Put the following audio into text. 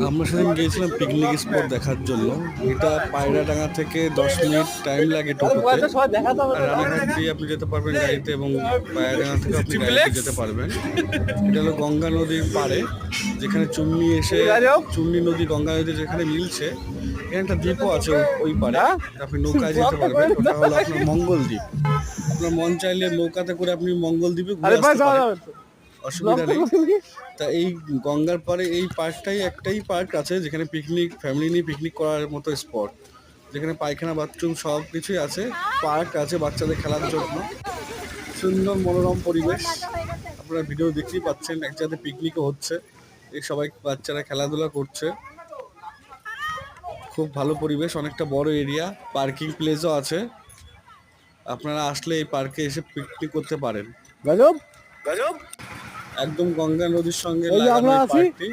আমরা সেদিন গিয়েছিলাম পিকনিক স্পট দেখার জন্য। এটা পায়রাডাঙ্গা থেকে 10 মিনিট টাইম লাগে টোটোতে, আর রানাঘাট দিয়ে আপনি যেতে পারবেন গাড়িতে, এবং পায়রাডাঙ্গা থেকে আপনি গাড়িতে যেতে পারবেন। এটা হলো গঙ্গা নদীর পাড়ে, যেখানে চুন্নি এসে চুন্নি নদী গঙ্গা নদী যেখানে মিলছে, এখানে একটা দ্বীপও আছে ওই পাড়ে, আপনি নৌকায় যেতে পারবেন। ওটা হলো আপনার মঙ্গল দ্বীপ। আপনার মন চাইলে নৌকাতে করে আপনি মঙ্গল দ্বীপে ঘুরে আসতে পারেন, অসুবিধা নেই। তা এই গঙ্গার পাড়ে এই পার্কটাই একটাই পার্ক আছে যেখানে পিকনিক, ফ্যামিলি নিয়ে পিকনিক করার মতো স্পট, যেখানে পায়খানা বাথরুম সব কিছুই আছে, পার্ক আছে বাচ্চাদের খেলার জন্য, সুন্দর মনোরম পরিবেশ। আপনারা ভিডিও দেখতেই পাচ্ছেন, এক জায়গাতে পিকনিকও হচ্ছে, এই সবাই বাচ্চারা খেলাধুলা করছে। খুব ভালো পরিবেশ, অনেকটা বড় এরিয়া, পার্কিং প্লেসও আছে। আপনারা আসলে এই পার্কে এসে পিকনিক করতে পারেন। গজব গজব। একদম গঙ্গা নদীর সঙ্গে এই যে লাগানো আমরা এই আছি। পার্কটি।